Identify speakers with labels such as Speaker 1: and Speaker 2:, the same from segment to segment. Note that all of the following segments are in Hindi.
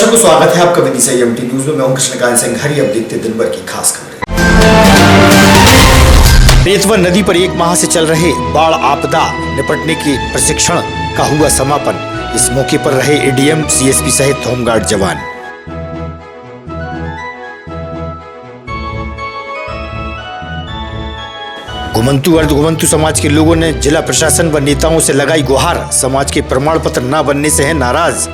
Speaker 1: दर्शकों, स्वागत है आपका विधि संयम न्यूज में। मैं हूं कृष्णकांत सिंह। हरी अब देखते दिन भर की खास खबरें। बेतवा नदी पर 1 माह से चल रहे बाढ़ आपदा निपटने के प्रशिक्षण का हुआ समापन। इस मौके पर रहे एडीएम, सीएसपी सहित होमगार्ड जवान। घुमंतु अर्ध घुमंतु समाज के लोगों ने जिला प्रशासन व नेताओं से लगाई गुहार। समाज के प्रमाण पत्र न बनने से हैं नाराज।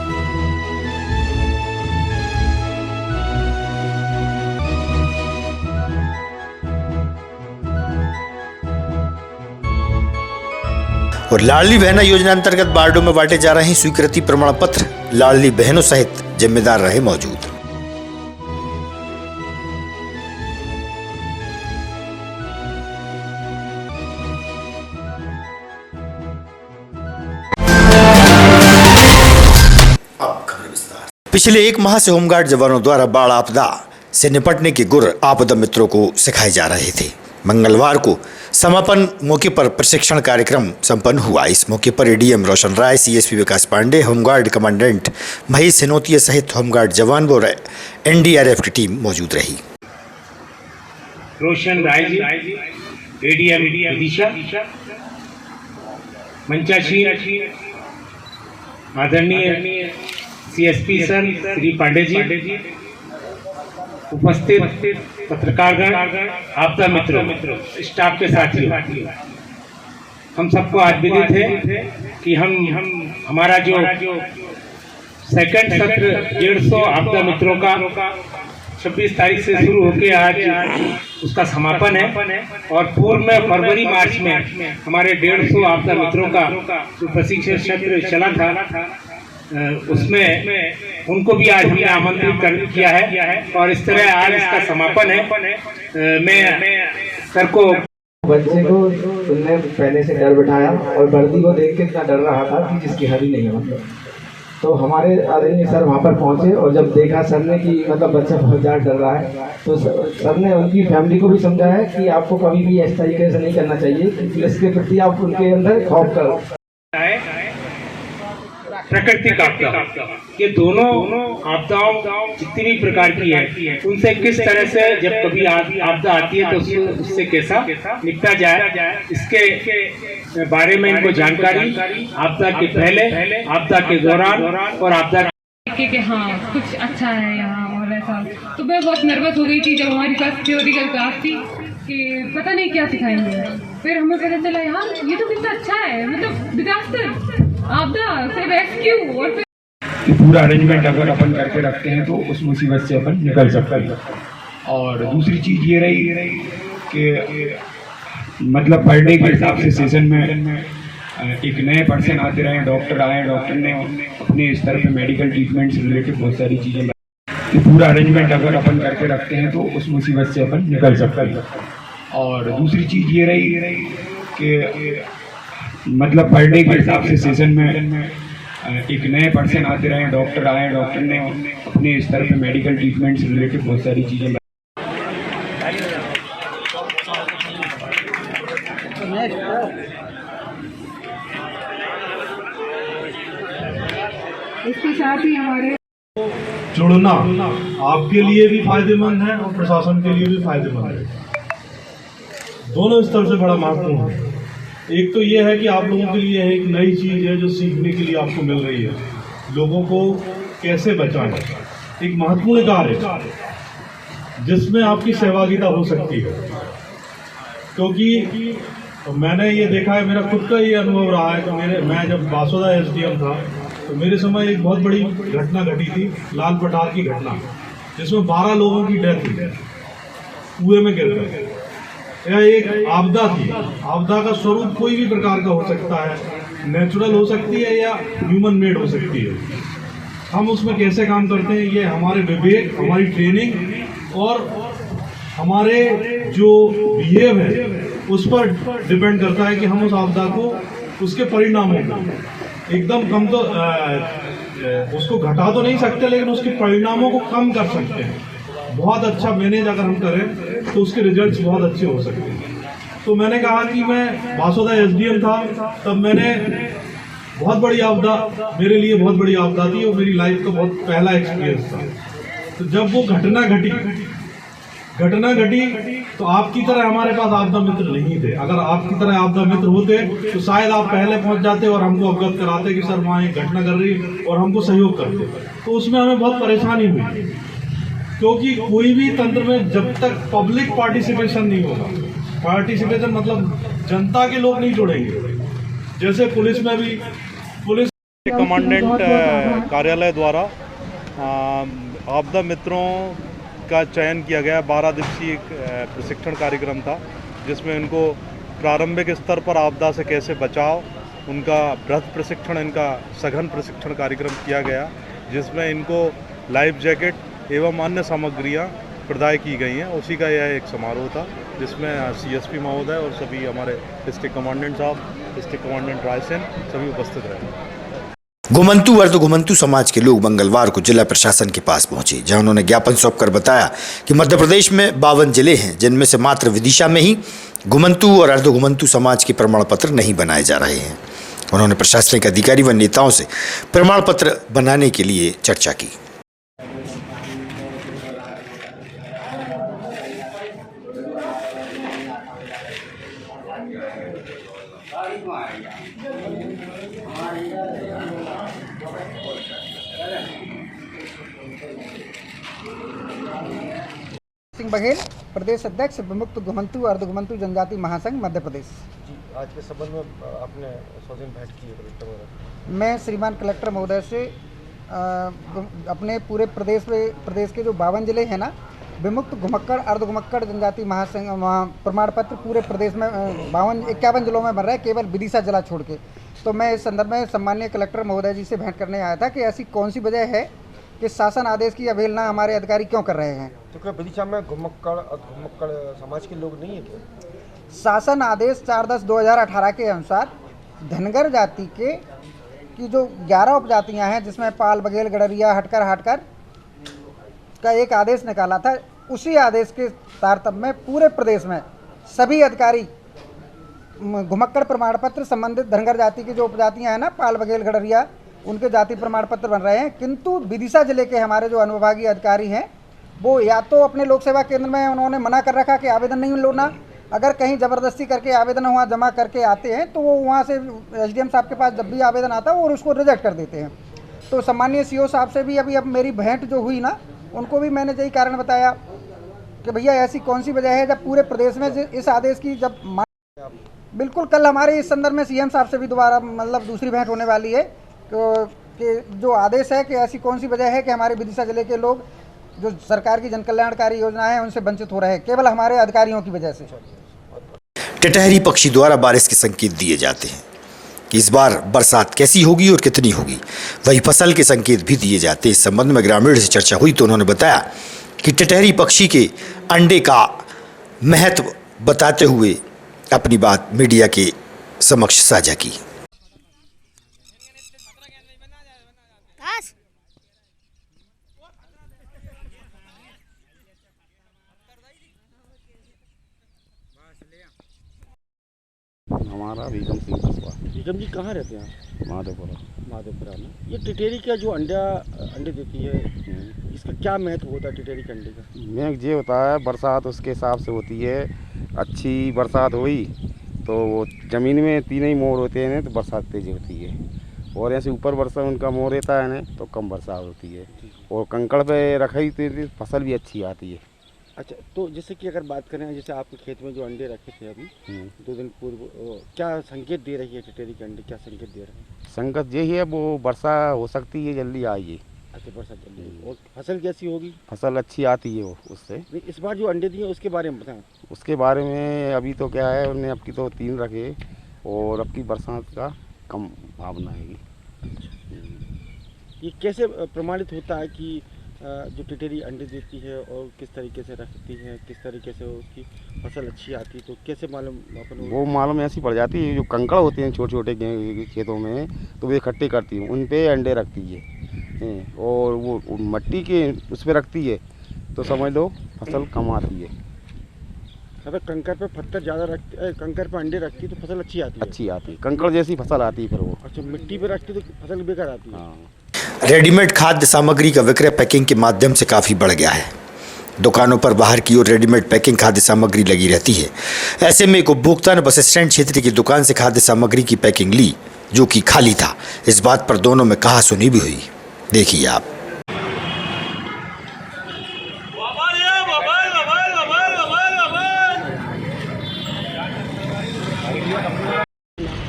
Speaker 1: और लाडली बहना योजना अंतर्गत वार्डों में बांटे जा रहे हैं स्वीकृति प्रमाण पत्र। लाडली बहनों सहित जिम्मेदार रहे मौजूद। पिछले 1 माह से होमगार्ड जवानों द्वारा बाढ़ आपदा से निपटने के गुर आपदा मित्रों को सिखाए जा रहे थे। मंगलवार को समापन मौके पर प्रशिक्षण कार्यक्रम संपन्न हुआ। इस मौके पर एडीएम रोशन राय, सीएसपी विकास पांडे, होमगार्ड कमांडेंट महेश सिनोतिया सहित होमगार्ड जवान व एनडीआरएफ की टीम मौजूद रही।
Speaker 2: रोशन राय जी, एडीएम विदिशा, मंचाशी आदरणीय सीएसपी सर श्री पांडे जी, उपस्थित पत्रकारगण, आपदा मित्रों, स्टाफ के साथियों, हम सबको आज विदित है कि हमारा जो सेकंड सत्र 150 आपदा मित्रों का 26 तारीख से शुरू होकर आज उसका समापन है। और पूर्व में फरवरी मार्च में हमारे 150 आपदा मित्रों का जो प्रशिक्षण सत्र चला था, उसमें उनको भी आज हमने आमंत्रित किया है। और इस तरह आज इसका समापन है। मैं सर को
Speaker 3: बच्चे को तुमने पहले से डर बिठाया और वर्दी को देख के इतना डर रहा था कि जिसकी हद ही नहीं है। मतलब तो हमारे आदरणीय सर वहाँ पर पहुँचे और जब देखा सर ने कि मतलब बच्चा बहुत ज़्यादा डर रहा है, तो सर ने उनकी फैमिली को भी समझाया कि आपको कभी भी इस तरीके से नहीं करना चाहिए कि पुलिस के प्रति आप उनके अंदर खौफ करो।
Speaker 2: प्राकृतिक आपदा, ये दोनों आपदाओं जितनी भी प्रकार की है, उनसे किस तरह से जब कभी आपदा आती है तो उससे कैसा निपटा जाए, इसके बारे में इनको जानकारी आपदा के पहले, आपदा के दौरान और आपदा
Speaker 4: कि हाँ कुछ अच्छा है यहाँ और ऐसा। तो मैं बहुत नर्वस हो गई थी जब हमारी फर्स्ट थ्योरिकल क्लास थी कि पता नहीं क्या सिखाएंगे। फिर हमें पता चला यार ये तो कितना अच्छा है, मतलब डिजास्टर, आपदा से रेस्क्यू। और फिर
Speaker 5: पूरा अरेंजमेंट अगर अपन करके रखते हैं तो उस मुसीबत से अपन निकल सकते हैं। और दूसरी चीज़ ये रही कि मतलब पर डे के हिसाब से सेशन में एक नए पर्सन आते रहे, डॉक्टर आए, डॉक्टर ने अपने स्तर पे मेडिकल ट्रीटमेंट से रिलेटेड बहुत सारी चीज़ें। पूरा अरेंजमेंट अगर अपन करके रखते हैं तो उस मुसीबत से अपन निकल सकते हैं। और दूसरी चीज़ ये रही कि मतलब पर डे के हिसाब से सेशन में एक नए पर्सन आते रहे, डॉक्टर आए, डॉक्टर ने अपने स्तर पे मेडिकल ट्रीटमेंट से रिलेटेड बहुत सारी चीज़ें।
Speaker 4: इसके साथ ही हमारे
Speaker 6: जुड़ना आपके लिए भी फायदेमंद है और प्रशासन के लिए भी फायदेमंद है। दोनों स्तर से बड़ा महत्वपूर्ण है। एक तो ये है कि आप लोगों के लिए एक नई चीज़ है जो सीखने के लिए आपको मिल रही है, लोगों को कैसे बचाएं। एक महत्वपूर्ण कार्य जिसमें आपकी सहभागिता हो सकती है, क्योंकि मैंने ये देखा है, मेरा खुद का ये अनुभव रहा है कि मैं जब बासोदा एसडीएम था तो मेरे समय एक बहुत बड़ी घटना घटी थी, लाल पठार की घटना, जिसमें 12 लोगों की डेथ हुई कुएं में गिरकर। यह एक आपदा थी। आपदा का स्वरूप कोई भी प्रकार का हो सकता है, नेचुरल हो सकती है या ह्यूमन मेड हो सकती है। हम उसमें कैसे काम करते हैं, ये हमारे विवेक, हमारी ट्रेनिंग और हमारे जो बिहेव है उस पर डिपेंड करता है कि हम उस आपदा को, उसके परिणामों को एकदम कम तो उसको घटा तो नहीं सकते, लेकिन उसके परिणामों को कम कर सकते हैं। बहुत अच्छा मैनेज अगर हम करें तो उसके रिजल्ट्स बहुत अच्छे हो सकते हैं। तो मैंने कहा कि मैं बासोदा एसडीएम था, तब मैंने बहुत बड़ी आपदा, मेरे लिए बहुत बड़ी आपदा थी और मेरी लाइफ का बहुत पहला एक्सपीरियंस था। तो जब वो घटना घटी तो आपकी तरह हमारे पास आपदा मित्र नहीं थे। अगर आपकी तरह आपदा मित्र होते तो शायद आप पहले पहुंच जाते और हमको अवगत कराते कि सर वहाँ एक घटना कर रही है और हमको सहयोग करते। तो उसमें हमें बहुत परेशानी हुई, क्योंकि कोई भी तंत्र में जब तक पब्लिक पार्टिसिपेशन नहीं होगा, पार्टिसिपेशन मतलब जनता के लोग नहीं जुड़ेंगे। जैसे पुलिस में भी पुलिस
Speaker 7: कमांडेंट कार्यालय द्वारा आपदा मित्रों का चयन किया गया 12 दिवसीय प्रशिक्षण कार्यक्रम था, जिसमें इनको प्रारंभिक स्तर पर आपदा से कैसे बचाव, उनका बृहद प्रशिक्षण, इनका सघन प्रशिक्षण कार्यक्रम किया गया, जिसमें इनको लाइफ जैकेट एवं अन्य सामग्रियां प्रदाय की गई हैं। उसी का यह एक समारोह था, जिसमें CSP महोदय और सभी हमारे डिस्ट्रिक्ट कमांडेंट साहब, डिस्ट्रिक्ट कमांडेंट रायसेन सभी उपस्थित रहे।
Speaker 1: घुमंतू अर्ध घुमंतू समाज के लोग मंगलवार को जिला प्रशासन के पास पहुंचे, जहां उन्होंने ज्ञापन सौंपकर बताया कि मध्य प्रदेश में 52 जिले हैं, जिनमें से मात्र विदिशा में ही घुमंतू और अर्ध घुमंतू समाज के प्रमाण पत्र नहीं बनाए जा रहे हैं। उन्होंने प्रशासनिक अधिकारी व नेताओं से प्रमाण पत्र बनाने के लिए चर्चा की।
Speaker 8: सिंह बघेल, प्रदेश अध्यक्ष विमुक्त घुमंतू अर्ध घुमंतू जनजाति महासंघ मध्य प्रदेश।
Speaker 9: जी, आज के संबंध में आपने स्वजन भेंट की है कलेक्टर महोदय?
Speaker 8: मैं श्रीमान कलेक्टर महोदय से अपने पूरे प्रदेश के जो 52 जिले हैं ना, विमुक्त घुमक्कड़ अर्ध घुमक्कड़ जनजाति महासंघ प्रमाण पत्र पूरे प्रदेश में 51 जिलों में बन रहा है, केवल विदिशा जिला छोड़ के। तो मैं इस संदर्भ में सम्माननीय कलेक्टर महोदय जी से भेंट करने आया था कि ऐसी कौन सी वजह है कि शासन आदेश की अवहेलना हमारे अधिकारी क्यों कर रहे हैं।
Speaker 9: तो क्या विदिशा में घुमक्कड़ समाज के लोग नहीं है क्या?
Speaker 8: शासन आदेश 4/10/2018 के अनुसार धनगर जाति की जो 11 उपजातियां हैं, जिसमें पाल, बघेल, गडरिया, हटकर हाटकर का एक आदेश निकाला था, उसी आदेश के तारतम्य में पूरे प्रदेश में सभी अधिकारी घुमक्कड़ प्रमाण पत्र संबंधित धनगर जाति की जो उपजातियां हैं ना, पाल, बघेल, गडरिया, उनके जाति प्रमाण पत्र बन रहे हैं। किंतु विदिशा जिले के हमारे जो अनुविभागीय अधिकारी हैं, वो या तो अपने लोक सेवा केंद्र में उन्होंने मना कर रखा कि आवेदन नहीं लेना, अगर कहीं ज़बरदस्ती करके आवेदन वहाँ जमा करके आते हैं तो वो वहाँ से SDM साहब के पास जब भी आवेदन आता है वो उसको रिजेक्ट कर देते हैं। तो सम्मानीय CO साहब से भी अब मेरी भेंट जो हुई ना, उनको भी मैंने यही कारण बताया कि भैया ऐसी कौन सी वजह है जब पूरे प्रदेश में इस आदेश की जब बिल्कुल कल हमारे इस संदर्भ में CM साहब से भी दोबारा मतलब दूसरी भेंट होने वाली है कि जो आदेश है कि ऐसी कौन सी वजह है कि हमारे विदिशा जिले के लोग जो सरकार की जनकल्याणकारी योजना है उनसे वंचित हो रहे हैं, केवल हमारे अधिकारियों की वजह से।
Speaker 1: टेटहरी पक्षी द्वारा बारिश के संकेत दिए जाते हैं कि इस बार बरसात कैसी होगी और कितनी होगी, वही फसल के संकेत भी दिए जाते हैं। इस संबंध में ग्रामीण से चर्चा हुई तो उन्होंने बताया कि टेटहरी पक्षी के अंडे का महत्व बताते हुए अपनी बात मीडिया के समक्ष साझा की।
Speaker 10: हमारा बेगम सिंह कस्बा।
Speaker 9: बेगम जी कहाँ रहते हैं?
Speaker 10: माधोपुरा
Speaker 9: ना। ये टिटेरी का जो अंडे देती है, इसका क्या महत्व होता है टिटेरी के अंडे का?
Speaker 10: महत्व ये होता है, बरसात उसके हिसाब से होती है। अच्छी बरसात हुई तो वो ज़मीन में 3 ही मोड़ होते हैं तो बरसात तेज़ होती है, और ऐसे ऊपर वर्षा उनका मोड़ रहता है ना तो कम बरसात होती है, और कंकड़ पे रखी तो फसल भी अच्छी आती है।
Speaker 9: अच्छा, तो जैसे कि अगर बात करें, जैसे आपके खेत में जो अंडे रखे थे अभी 2 दिन पूर्व, क्या संकेत दे रही है टिटेरी के अंडे, क्या संकेत दे रहे हैं?
Speaker 10: संकेत यही है, वो वर्षा हो सकती है, जल्दी आइए।
Speaker 9: अच्छा, वर्षा जल्दी। और फसल कैसी होगी?
Speaker 10: फसल अच्छी आती है वो उससे।
Speaker 9: इस बार जो अंडे दिए उसके बारे में बताएं।
Speaker 10: उसके बारे में अभी तो क्या है, उन्हें अब की तो 3 रखे, और अब की बरसात का कम भावना है।
Speaker 9: ये कैसे प्रमाणित होता है कि जो टिटेरी अंडे देती है और किस तरीके से रखती है, किस तरीके से उसकी फसल अच्छी आती है, तो कैसे मालूम अपन?
Speaker 10: वो मालूम ऐसी पड़ जाती है, जो कंकड़ होते हैं छोटे छोटे खेतों में, तो वे इकट्ठे करती हैं, उन पे अंडे रखती है, और वो मट्टी के उस पर रखती है, तो समझ लो फसल कम आती है।
Speaker 9: अगर कंकर पे पत्थर ज़्यादा रखती, कंकर पे अंडे रखती तो फसल अच्छी आती है।
Speaker 10: अच्छी आती है, कंकड़ जैसी फसल आती है फिर वो।
Speaker 9: अच्छा, मिट्टी पे रखती तो फसल बेकार आती है।
Speaker 10: हाँ।
Speaker 1: रेडीमेड खाद्य सामग्री का विक्रय पैकिंग के माध्यम से काफ़ी बढ़ गया है। दुकानों पर बाहर की ओर रेडीमेड पैकिंग खाद्य सामग्री लगी रहती है। ऐसे में एक उपभोक्ता ने बस स्टैंड क्षेत्र की दुकान से खाद्य सामग्री की पैकिंग ली, जो कि खाली था। इस बात पर दोनों में कहासुनी भी हुई। देखिए आप।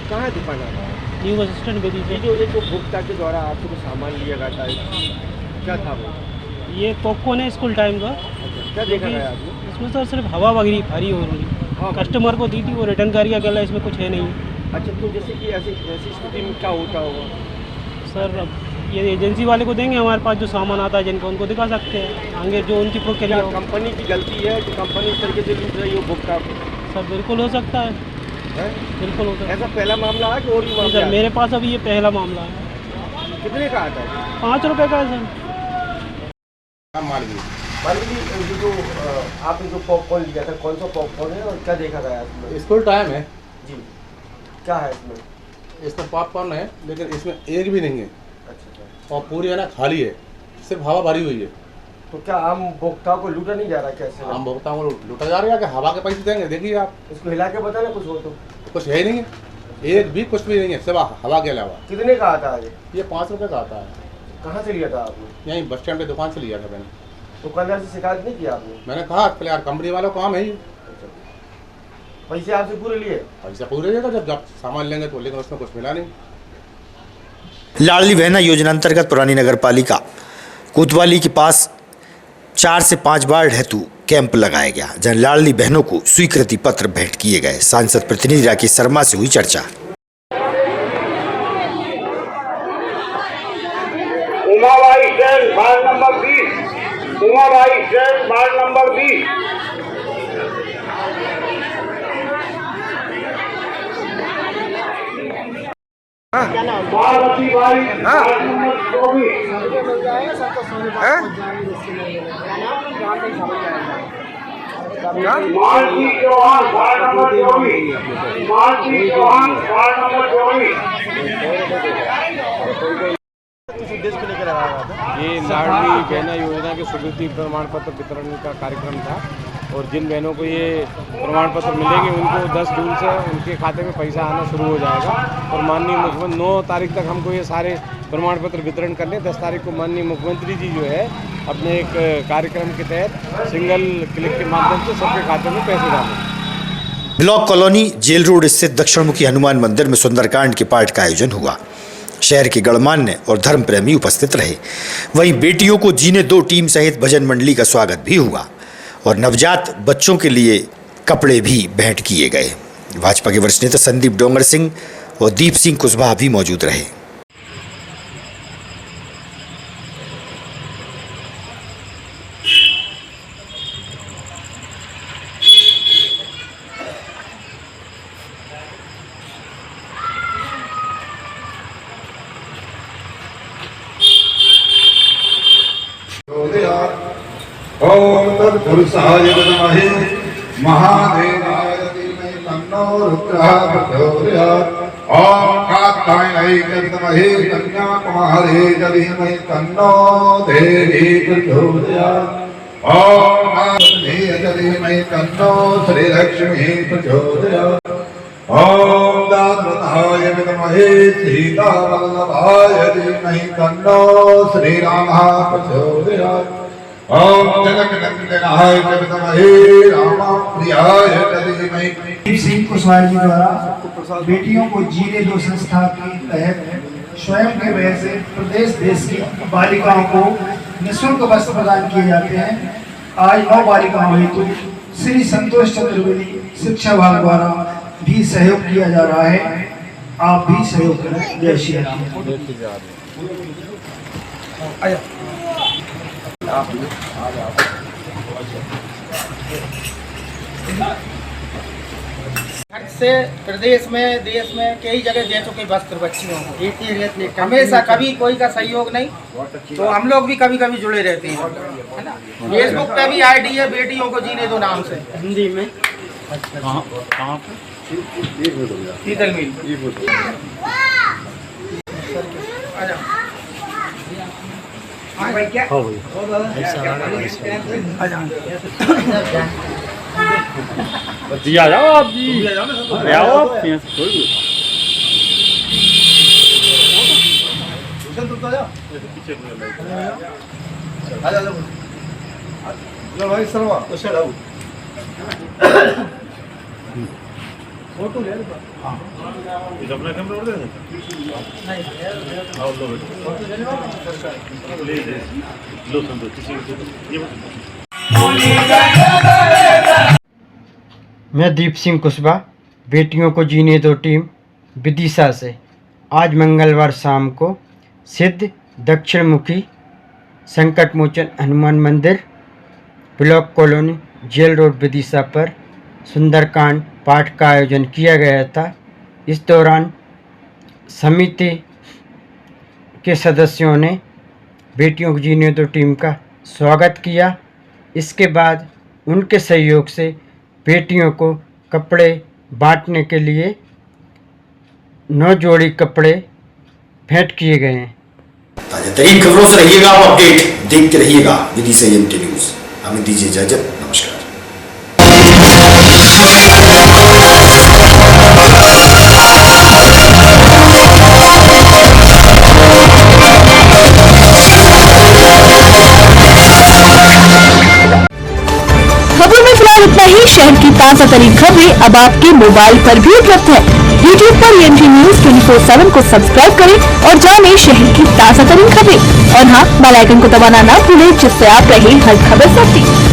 Speaker 9: कहाँ है दुकान आपकी?
Speaker 11: न्यू बस स्टैंड बेदी
Speaker 9: ये जो एक उपभोक्ता के द्वारा आपसे कुछ सामान लिया गया था, क्या था वो?
Speaker 11: ये पॉपकॉर्न है स्कूल टाइम का।
Speaker 9: क्या देखा गया आपने?
Speaker 11: इसमें सर सिर्फ हवा वगैरह भारी हो रही, कस्टमर को दी थी, वो रिटर्न कर अकेला, इसमें कुछ है नहीं।
Speaker 9: अच्छा, तो जैसे कि ऐसी स्थिति में क्या होता होगा?
Speaker 11: सर अब ये एजेंसी वाले को देंगे, हमारे पास जो सामान आता है जिनको, उनको दिखा सकते हैं आगे जो उनकी प्रक्रिया।
Speaker 9: कंपनी की गलती है कि कंपनी इस तरीके से लूट रही है उपभोक्ता को?
Speaker 11: सर बिल्कुल हो सकता है, बिल्कुल होता है।
Speaker 9: ऐसा पहला मामला है कि और भी मामला?
Speaker 11: सर मेरे पास अभी ये पहला मामला है।
Speaker 9: कितने का आता है?
Speaker 11: 5 रुपये का है सर।
Speaker 9: मालवी ये जो आपने जो पॉपकॉर्न लिया था, कौन सा पॉपकॉर्न है और क्या देखा गया इसमें?
Speaker 12: स्कूल टाइम है
Speaker 9: जी, क्या है इसमें?
Speaker 12: इसमें पॉपकॉर्न है, लेकिन इसमें एक भी नहीं है।
Speaker 9: अच्छा,
Speaker 12: और पूरी है ना खाली है, सिर्फ हवा भरी हुई है।
Speaker 9: तो क्या आम उपभोक्ता को लूटा नहीं जा रहा? कैसे
Speaker 12: आम भुगतान को लूटा जा रहा है कि हवा के पैसे देंगे? देखिए आप,
Speaker 9: इसको हिला के बताना कुछ हो तो।
Speaker 12: कुछ है ही नहीं है, एक भी कुछ भी नहीं है, सिर्फ हवा के अलावा।
Speaker 9: कितने का आता है
Speaker 12: ये 5 रुपये का आता है।
Speaker 9: कहाँ से लिया था आपने?
Speaker 12: यहीं बस स्टैंड पे दुकान से लिया था मैंने।
Speaker 9: दुकानदार से शिकायत नहीं किया आपने?
Speaker 12: मैंने कहा पहले यार कंपनी वालों का काम है ये।
Speaker 9: पैसे आपसे पूरे लिए?
Speaker 12: पैसा पूरे देगा जब सामान लेंगे तो, लेकिन उसमें कुछ मिला नहीं।
Speaker 1: लाडली बहना योजना अंतर्गत पुरानी नगर पालिका कोतवाली के पास 4 से 5 वार्ड हेतु कैंप लगाया गया, जहां लाडली बहनों को स्वीकृति पत्र भेंट किए गए। सांसद प्रतिनिधि राकेश शर्मा से हुई चर्चा।
Speaker 13: Umabai stand ward number 20, Umabai stand ward number 20। Parvati Bai ward number 24। Malti Chauhan ward number 24। Malti Chauhan ward number 24।
Speaker 9: किस उद्देश्य को लेकर आया था?
Speaker 10: ये लाडली बहना योजना के स्वीकृति प्रमाण पत्र वितरण का कार्यक्रम था, और जिन बहनों को ये प्रमाण पत्र मिलेंगे उनको 10 जून से उनके खाते में पैसा आना शुरू हो जाएगा। और माननीय मुख्यमंत्री 9 तारीख तक हमको ये सारे प्रमाण पत्र वितरण करने, 10 तारीख को माननीय मुख्यमंत्री जी जो है अपने एक कार्यक्रम के तहत सिंगल क्लिक के माध्यम से सबके खाते में पैसे डालेंगे।
Speaker 1: ब्लॉक कॉलोनी जेल रोड स्थित दक्षिणमुखी हनुमान मंदिर में सुंदरकांड के पाठ का आयोजन हुआ। शहर के गणमान्य और धर्म प्रेमी उपस्थित रहे। वहीं बेटियों को जीने दो टीम सहित भजन मंडली का स्वागत भी हुआ और नवजात बच्चों के लिए कपड़े भी भेंट किए गए। भाजपा के वरिष्ठ नेता संदीप डोंगर सिंह और दीप सिंह कुशवाहा भी मौजूद रहे।
Speaker 14: ओम तत्पुरुषाय विद्महे महादेवाय धीमहि तन्नो रुद्रः प्रचोदयात्। ओम कात्यायनाय विद्महे कन्याकुमारी धीमहि तन्नो देवी प्रचोदयात्। ओम आदित्याय धीमहि तन्नो श्रीलक्ष्मी प्रचोदयात्। ओम दानवताय विद्महे सीतावल्लभाय धीमहि तन्नो श्रीरामः प्रचोदयात्। ओम जनकनंदनाय विद्महे रामप्रियाय धीमहि।
Speaker 15: दीप सिंह कुशवाहा जी द्वारा बेटियों को जीने दो संस्था के तहत स्वयं के व्यय से प्रदेश देश की बालिकाओं को निःशुल्क वस्त्र प्रदान किए जाते हैं। आज 9 बालिकाओं हेतु श्री संतोष चतुर्वेदी शिक्षा विभाग द्वारा भी सहयोग किया जा रहा है। आप भी सहयोग करें। जय श्री राम।
Speaker 8: से प्रदेश में देश में कई जगह दे चुके वस्त्र बच्चियों को, हमेशा कभी कोई का सहयोग नहीं, तो हम लोग भी कभी कभी जुड़े रहते हैं, है ना। फेसबुक पे भी आईडी है बेटियों को जीने दो नाम से, हिंदी में
Speaker 16: कहाँ पे? दिया जाओ आप जी, आओ आप
Speaker 14: भाई सरवा
Speaker 16: फोटो ले अपना कैमरा उड़ दे लो संतोष किसी
Speaker 17: मैं दीप सिंह कुशवाहा, बेटियों को जीने दो टीम विदिशा से आज मंगलवार शाम को सिद्ध दक्षिण मुखी संकट Mochan Hanuman Mandir block colony jail road Vidisha पर सुंदरकांड पाठ का आयोजन किया गया था। इस दौरान समिति के सदस्यों ने बेटियों को जीने दो टीम का स्वागत किया। इसके बाद उनके सहयोग से बेटियों को कपड़े बांटने के लिए 9 जोड़ी कपड़े भेंट किए गए हैं।
Speaker 1: ताज़ा खबरों से रहिएगा और अपडेट देखते रहिएगा विदिशा एमटी न्यूज़। हमें दीजिए इजाजत, नमस्कार।
Speaker 18: खबरों में फिलहाल इतना ही। शहर की ताजा तरीन खबरें अब आपके मोबाइल पर भी उपलब्ध है। YouTube पर EMT न्यूज 24/7 को सब्सक्राइब करें और जानें शहर की ताजा तरीन खबरें। और हाँ, बेल आइकन को दबाना ना भूलें जिससे आप रहे हर खबर से अपडेट।